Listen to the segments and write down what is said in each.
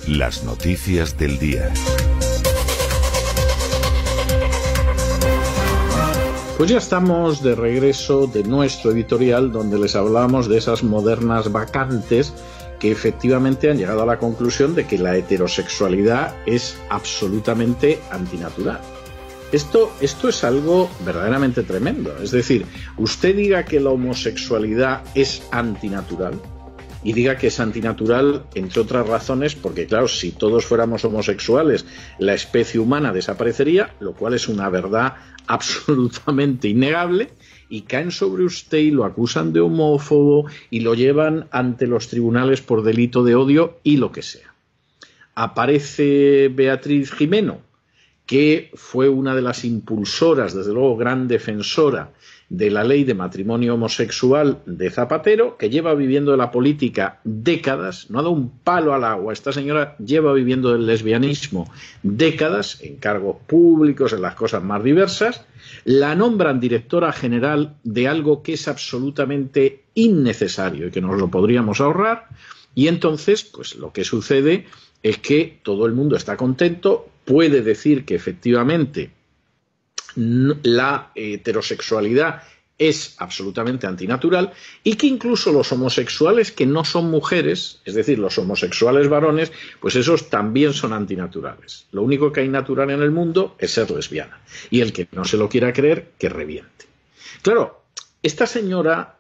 Las noticias del día. Pues ya estamos de regreso de nuestro editorial, donde les hablamos de esas modernas vacantes que efectivamente han llegado a la conclusión de que la heterosexualidad es absolutamente antinatural. Esto es algo verdaderamente tremendo. Es decir, usted diga que la homosexualidad es antinatural y diga que es antinatural, entre otras razones, porque claro, si todos fuéramos homosexuales, la especie humana desaparecería, lo cual es una verdad absolutamente innegable, y caen sobre usted y lo acusan de homófobo y lo llevan ante los tribunales por delito de odio y lo que sea. Aparece Beatriz Gimeno, que fue una de las impulsoras, desde luego gran defensora de la ley de matrimonio homosexual de Zapatero, que lleva viviendo de la política décadas, no ha dado un palo al agua. Esta señora lleva viviendo del lesbianismo décadas, en cargos públicos, en las cosas más diversas. La nombran directora general de algo que es absolutamente innecesario y que nos lo podríamos ahorrar, y entonces pues lo que sucede es que todo el mundo está contento, puede decir que efectivamente la heterosexualidad es absolutamente antinatural y que incluso los homosexuales que no son mujeres, es decir, los homosexuales varones, pues esos también son antinaturales. Lo único que hay natural en el mundo es ser lesbiana. Y el que no se lo quiera creer, que reviente. Claro, esta señora,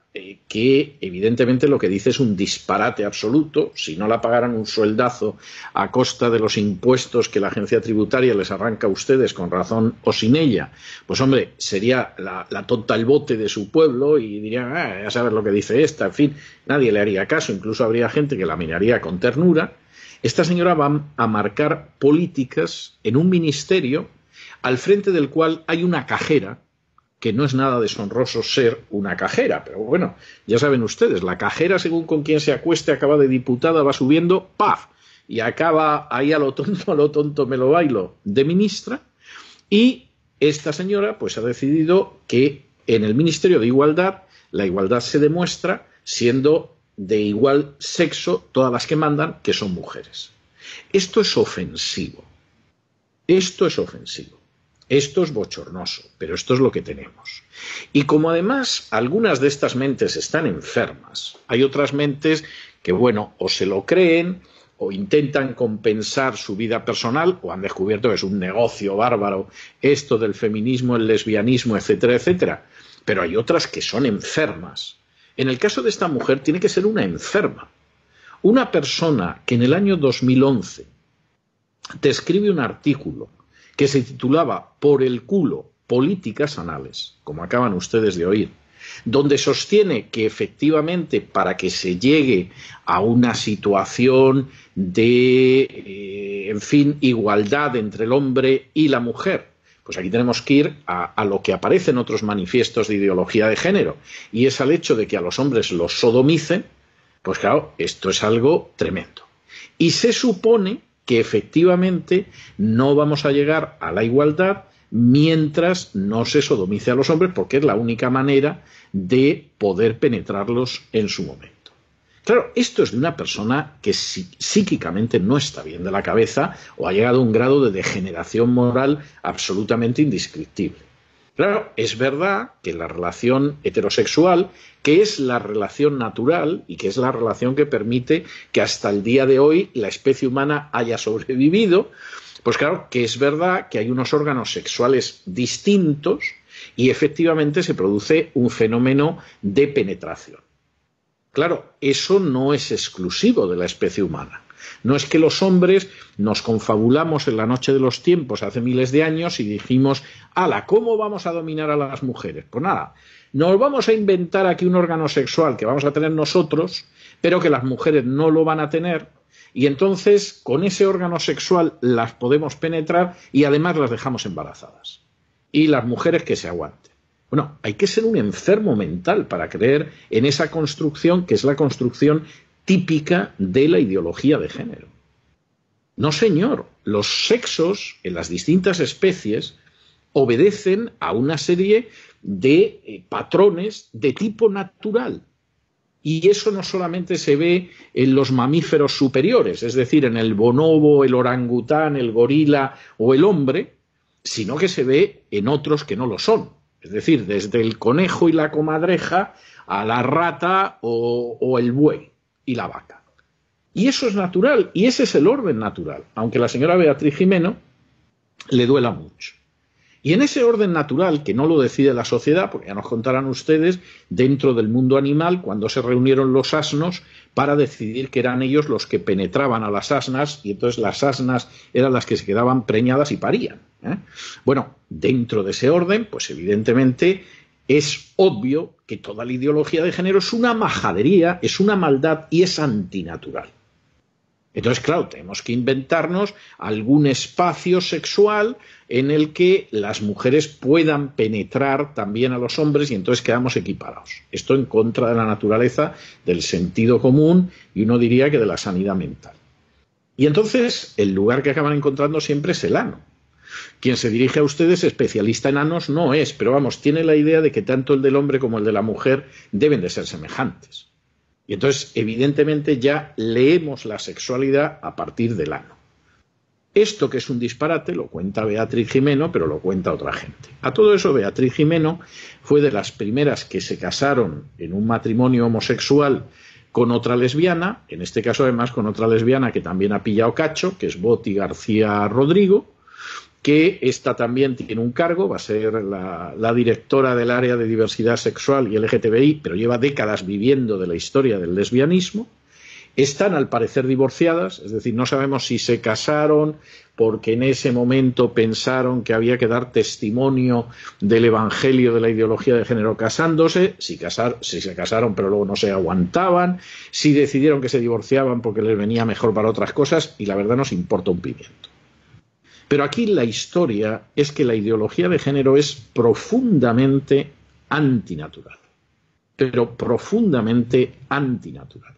que evidentemente lo que dice es un disparate absoluto, si no la pagaran un sueldazo a costa de los impuestos que la agencia tributaria les arranca a ustedes con razón o sin ella, pues hombre, sería la tonta al bote de su pueblo y dirían, ya sabes lo que dice esta, en fin, nadie le haría caso, incluso habría gente que la miraría con ternura. Esta señora va a marcar políticas en un ministerio al frente del cual hay una cajera, que no es nada deshonroso ser una cajera, pero bueno, ya saben ustedes, la cajera, según con quien se acueste, acaba de diputada, va subiendo, ¡paf!, y acaba ahí a lo tonto me lo bailo, de ministra, y esta señora pues ha decidido que en el Ministerio de Igualdad, la igualdad se demuestra siendo de igual sexo todas las que mandan, que son mujeres. Esto es ofensivo. Esto es ofensivo. Esto es bochornoso, pero esto es lo que tenemos. Y como además algunas de estas mentes están enfermas, hay otras mentes que, bueno, o se lo creen o intentan compensar su vida personal o han descubierto que es un negocio bárbaro esto del feminismo, el lesbianismo, etcétera, etcétera. Pero hay otras que son enfermas. En el caso de esta mujer tiene que ser una enferma. Una persona que en el año 2011 te escribe un artículo que se titulaba Por el culo, políticas anales, como acaban ustedes de oír, donde sostiene que efectivamente para que se llegue a una situación de, en fin, igualdad entre el hombre y la mujer, pues aquí tenemos que ir a lo que aparece en otros manifiestos de ideología de género, y es al hecho de que a los hombres los sodomicen, pues claro, esto es algo tremendo. Y se supone que efectivamente no vamos a llegar a la igualdad mientras no se sodomice a los hombres, porque es la única manera de poder penetrarlos en su momento. Claro, esto es de una persona que psíquicamente no está bien de la cabeza o ha llegado a un grado de degeneración moral absolutamente indescriptible. Claro, es verdad que la relación heterosexual, que es la relación natural y que es la relación que permite que hasta el día de hoy la especie humana haya sobrevivido, pues claro que es verdad que hay unos órganos sexuales distintos y efectivamente se produce un fenómeno de penetración. Claro, eso no es exclusivo de la especie humana. No es que los hombres nos confabulamos en la noche de los tiempos hace miles de años y dijimos, ¡hala!, ¿cómo vamos a dominar a las mujeres? Pues nada, nos vamos a inventar aquí un órgano sexual que vamos a tener nosotros, pero que las mujeres no lo van a tener, y entonces con ese órgano sexual las podemos penetrar y además las dejamos embarazadas. Y las mujeres que se aguanten. Bueno, hay que ser un enfermo mental para creer en esa construcción que es la construcción típica de la ideología de género. No, señor, los sexos en las distintas especies obedecen a una serie de patrones de tipo natural. Y eso no solamente se ve en los mamíferos superiores, es decir, en el bonobo, el orangután, el gorila o el hombre, sino que se ve en otros que no lo son. Es decir, desde el conejo y la comadreja a la rata o el buey y la vaca. Y eso es natural, y ese es el orden natural, aunque a la señora Beatriz Gimeno le duela mucho. Y en ese orden natural, que no lo decide la sociedad, porque ya nos contarán ustedes, dentro del mundo animal, cuando se reunieron los asnos para decidir que eran ellos los que penetraban a las asnas, y entonces las asnas eran las que se quedaban preñadas y parían. Bueno, dentro de ese orden, pues evidentemente es obvio que toda la ideología de género es una majadería, es una maldad y es antinatural. Entonces, claro, tenemos que inventarnos algún espacio sexual en el que las mujeres puedan penetrar también a los hombres y entonces quedamos equiparados. Esto en contra de la naturaleza, del sentido común y uno diría que de la sanidad mental. Y entonces el lugar que acaban encontrando siempre es el ano. Quien se dirige a ustedes, especialista en anos, no es, pero vamos, tiene la idea de que tanto el del hombre como el de la mujer deben de ser semejantes. Y entonces, evidentemente, ya leemos la sexualidad a partir del ano. Esto, que es un disparate, lo cuenta Beatriz Gimeno, pero lo cuenta otra gente. A todo eso, Beatriz Gimeno fue de las primeras que se casaron en un matrimonio homosexual con otra lesbiana, en este caso además con otra lesbiana que también ha pillado cacho, que es Boti García Rodrigo, que esta también tiene un cargo, va a ser la directora del área de diversidad sexual y LGTBI, pero lleva décadas viviendo de la historia del lesbianismo. Están al parecer divorciadas, es decir, no sabemos si se casaron porque en ese momento pensaron que había que dar testimonio del evangelio de la ideología de género casándose, si se casaron pero luego no se aguantaban, si decidieron que se divorciaban porque les venía mejor para otras cosas, y la verdad nos importa un pimiento. Pero aquí la historia es que la ideología de género es profundamente antinatural, pero profundamente antinatural.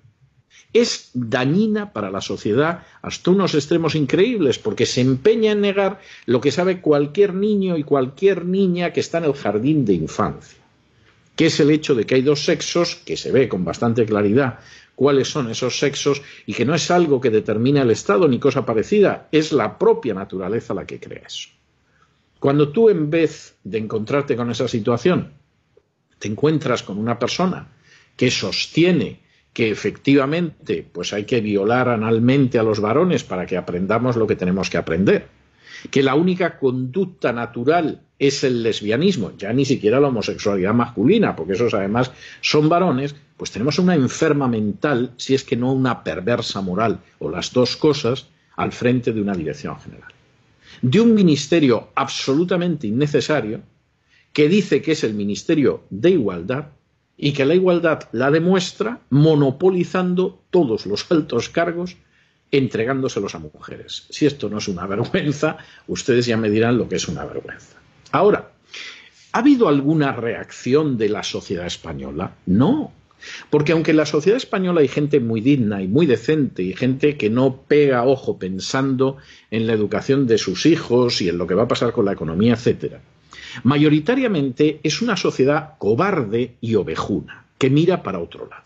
Es dañina para la sociedad hasta unos extremos increíbles, porque se empeña en negar lo que sabe cualquier niño y cualquier niña que está en el jardín de infancia, que es el hecho de que hay dos sexos, que se ve con bastante claridad cuáles son esos sexos, y que no es algo que determina el Estado ni cosa parecida, es la propia naturaleza la que crea eso. Cuando tú, en vez de encontrarte con esa situación, te encuentras con una persona que sostiene que efectivamente pues hay que violar analmente a los varones para que aprendamos lo que tenemos que aprender, que la única conducta natural es el lesbianismo, ya ni siquiera la homosexualidad masculina, porque esos además son varones, pues tenemos una enferma mental, si es que no una perversa moral, o las dos cosas, al frente de una dirección general. De un ministerio absolutamente innecesario, que dice que es el Ministerio de Igualdad, y que la igualdad la demuestra monopolizando todos los altos cargos, entregándoselos a mujeres. Si esto no es una vergüenza, ustedes ya me dirán lo que es una vergüenza. Ahora, ¿ha habido alguna reacción de la sociedad española? No, porque aunque en la sociedad española hay gente muy digna y muy decente y gente que no pega ojo pensando en la educación de sus hijos y en lo que va a pasar con la economía, etcétera, mayoritariamente es una sociedad cobarde y ovejuna, que mira para otro lado.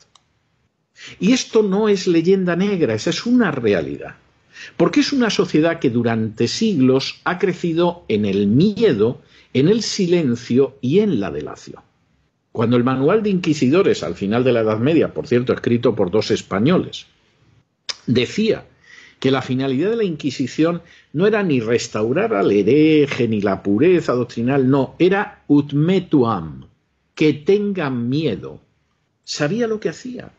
Y esto no es leyenda negra, esa es una realidad. Porque es una sociedad que durante siglos ha crecido en el miedo, en el silencio y en la delación. Cuando el manual de inquisidores al final de la Edad Media, por cierto, escrito por dos españoles, decía que la finalidad de la Inquisición no era ni restaurar al hereje ni la pureza doctrinal, no, era ut metuam, que tengan miedo. Sabía lo que hacía.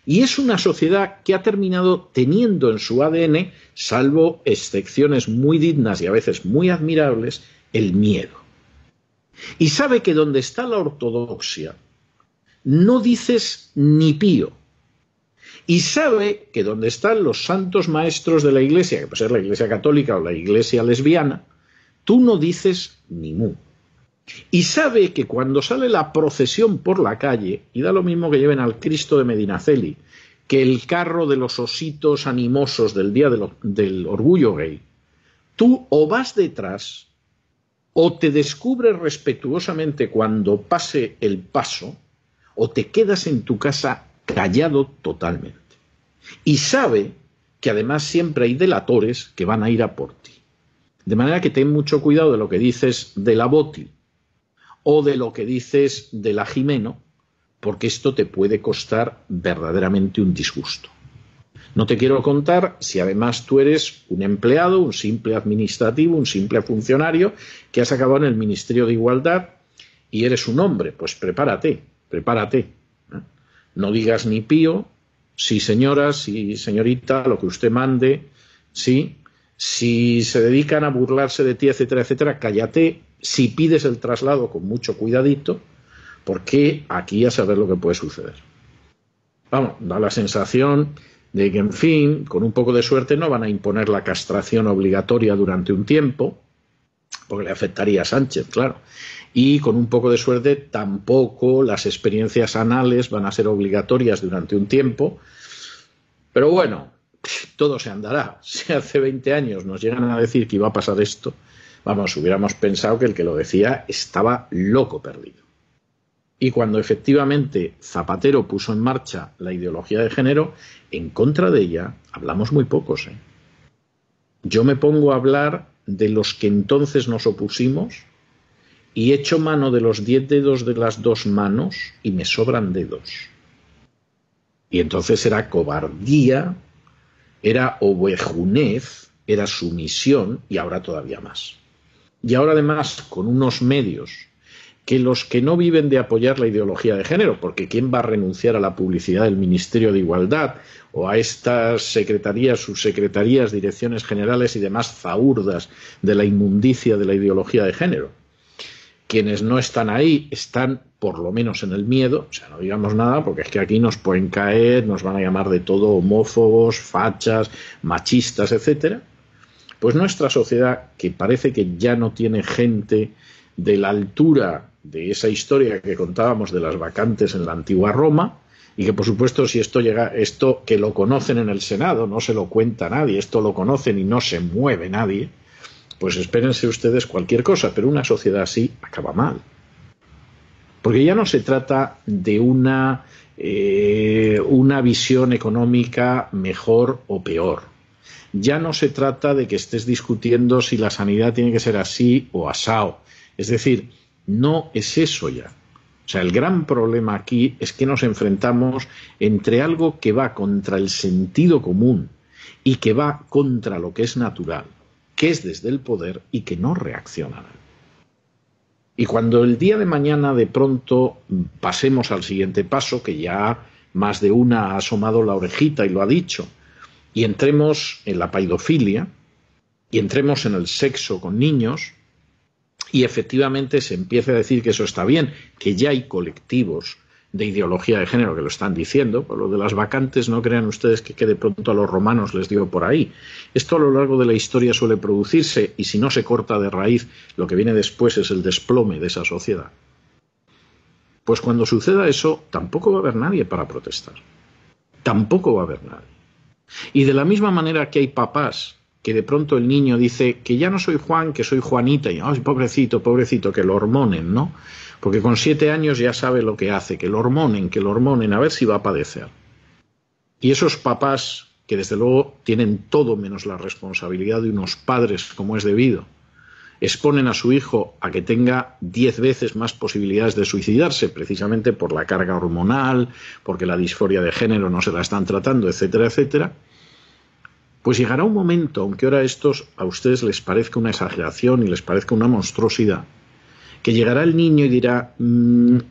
Y es una sociedad que ha terminado teniendo en su ADN, salvo excepciones muy dignas y a veces muy admirables, el miedo. Y sabe que donde está la ortodoxia no dices ni pío. Y sabe que donde están los santos maestros de la Iglesia, que puede ser la Iglesia católica o la Iglesia lesbiana, tú no dices ni mu. Y sabe que cuando sale la procesión por la calle, y da lo mismo que lleven al Cristo de Medinaceli, que el carro de los ositos animosos del Día del Orgullo Gay, tú o vas detrás o te descubres respetuosamente cuando pase el paso, o te quedas en tu casa callado totalmente. Y sabe que además siempre hay delatores que van a ir a por ti. De manera que ten mucho cuidado de lo que dices de la Boti o de lo que dices de la Jimeno, porque esto te puede costar verdaderamente un disgusto. No te quiero contar si además tú eres un empleado, un simple administrativo, un simple funcionario que has acabado en el Ministerio de Igualdad y eres un hombre. Pues prepárate. No digas ni pío, sí señora, sí señorita, lo que usted mande, sí. Si se dedican a burlarse de ti, etcétera, etcétera, cállate. Si pides el traslado, con mucho cuidadito, porque aquí a saber lo que puede suceder. Vamos, da la sensación de que, en fin, con un poco de suerte no van a imponer la castración obligatoria durante un tiempo, porque le afectaría a Sánchez, claro. Y con un poco de suerte tampoco las experiencias anales van a ser obligatorias durante un tiempo. Pero bueno, todo se andará. Si hace 20 años nos llegan a decir que iba a pasar esto, vamos, hubiéramos pensado que el que lo decía estaba loco perdido. Y cuando efectivamente Zapatero puso en marcha la ideología de género, en contra de ella hablamos muy pocos. Yo me pongo a hablar de los que entonces nos opusimos y echo mano de los 10 dedos de las 2 manos y me sobran dedos. Y entonces era cobardía, era ovejunez, era sumisión y ahora todavía más. Y ahora además con unos medios que los que no viven de apoyar la ideología de género, porque ¿quién va a renunciar a la publicidad del Ministerio de Igualdad o a estas secretarías, subsecretarías, direcciones generales y demás zaurdas de la inmundicia de la ideología de género? Quienes no están ahí están por lo menos en el miedo, o sea, no digamos nada, porque es que aquí nos pueden caer, nos van a llamar de todo homófobos, fachas, machistas, etcétera. Pues nuestra sociedad, que parece que ya no tiene gente de la altura de esa historia que contábamos de las vacantes en la antigua Roma, y que por supuesto si esto llega, esto que lo conocen en el Senado, no se lo cuenta nadie, esto lo conocen y no se mueve nadie, pues espérense ustedes cualquier cosa, pero una sociedad así acaba mal. Porque ya no se trata de una visión económica mejor o peor. Ya no se trata de que estés discutiendo si la sanidad tiene que ser así o asao. Es decir, no es eso ya. O sea, el gran problema aquí es que nos enfrentamos entre algo que va contra el sentido común y que va contra lo que es natural, que es desde el poder y que no reaccionan. Y cuando el día de mañana de pronto pasemos al siguiente paso, que ya más de una ha asomado la orejita y lo ha dicho, y entremos en la paidofilia, y entremos en el sexo con niños, y efectivamente se empieza a decir que eso está bien, que ya hay colectivos de ideología de género que lo están diciendo. Por lo de las vacantes, no crean ustedes que de pronto a los romanos les dio por ahí. Esto a lo largo de la historia suele producirse y si no se corta de raíz, lo que viene después es el desplome de esa sociedad. Pues cuando suceda eso, tampoco va a haber nadie para protestar. Tampoco va a haber nadie. Y de la misma manera que hay papás que de pronto el niño dice que ya no soy Juan, que soy Juanita, y ¡ay, pobrecito, pobrecito, que lo hormonen, ¿no? Porque con 7 años ya sabe lo que hace, que lo hormonen, a ver si va a padecer. Y esos papás, que desde luego tienen todo menos la responsabilidad de unos padres como es debido, exponen a su hijo a que tenga 10 veces más posibilidades de suicidarse, precisamente por la carga hormonal, porque la disforia de género no se la están tratando, etcétera, etcétera. Pues llegará un momento, aunque ahora estos a ustedes les parezca una exageración y les parezca una monstruosidad, que llegará el niño y dirá,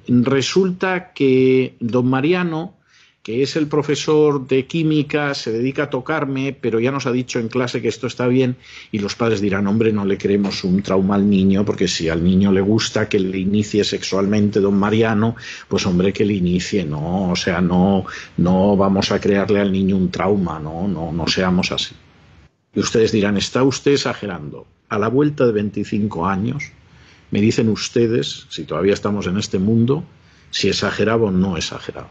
resulta que don Mariano, que es el profesor de química, se dedica a tocarme, pero ya nos ha dicho en clase que esto está bien, y los padres dirán, hombre, no le creemos un trauma al niño, porque si al niño le gusta que le inicie sexualmente don Mariano, pues hombre, que le inicie, no, o sea, no vamos a crearle al niño un trauma, no seamos así. Y ustedes dirán, está usted exagerando. A la vuelta de 25 años, me dicen ustedes, si todavía estamos en este mundo, si exageraba o no exageraba.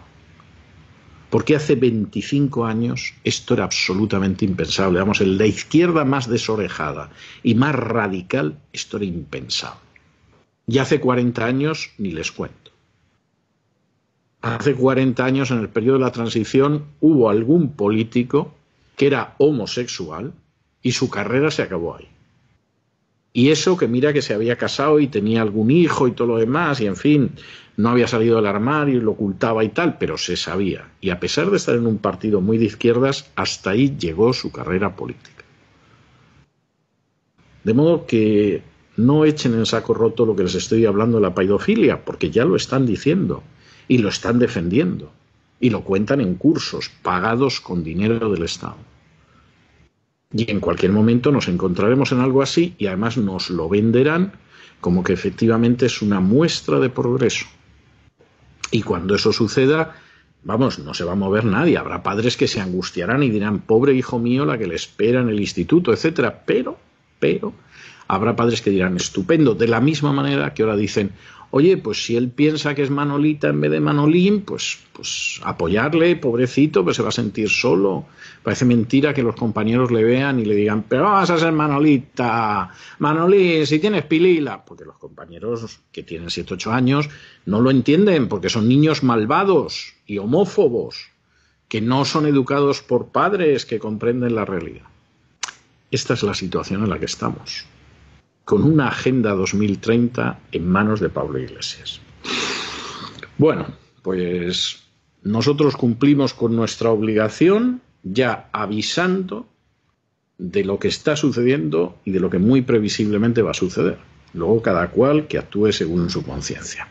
Porque hace 25 años esto era absolutamente impensable. Vamos, en la izquierda más desorejada y más radical, esto era impensable. Y hace 40 años ni les cuento. hace 40 años, en el periodo de la transición, hubo algún político que era homosexual y su carrera se acabó ahí. Y eso que mira que se había casado y tenía algún hijo y todo lo demás, y en fin, no había salido del armario y lo ocultaba y tal, pero se sabía. Y a pesar de estar en un partido muy de izquierdas, hasta ahí llegó su carrera política. De modo que no echen en saco roto lo que les estoy hablando de la pedofilia, porque ya lo están diciendo y lo están defendiendo y lo cuentan en cursos pagados con dinero del Estado. Y en cualquier momento nos encontraremos en algo así y además nos lo venderán como que efectivamente es una muestra de progreso. Y cuando eso suceda, vamos, no se va a mover nadie. Habrá padres que se angustiarán y dirán, pobre hijo mío, la que le espera en el instituto, etcétera. Pero habrá padres que dirán, estupendo. De la misma manera que ahora dicen, oye, pues si él piensa que es Manolita en vez de Manolín, pues apoyarle, pobrecito, pues se va a sentir solo. Parece mentira que los compañeros le vean y le digan, pero vas a ser Manolita, Manolín, si tienes pilila. Porque los compañeros que tienen 7, 8 años no lo entienden, porque son niños malvados y homófobos, que no son educados por padres que comprenden la realidad. Esta es la situación en la que estamos, con una Agenda 2030 en manos de Pablo Iglesias. Bueno, pues nosotros cumplimos con nuestra obligación ya avisando de lo que está sucediendo y de lo que muy previsiblemente va a suceder. Luego cada cual que actúe según su conciencia.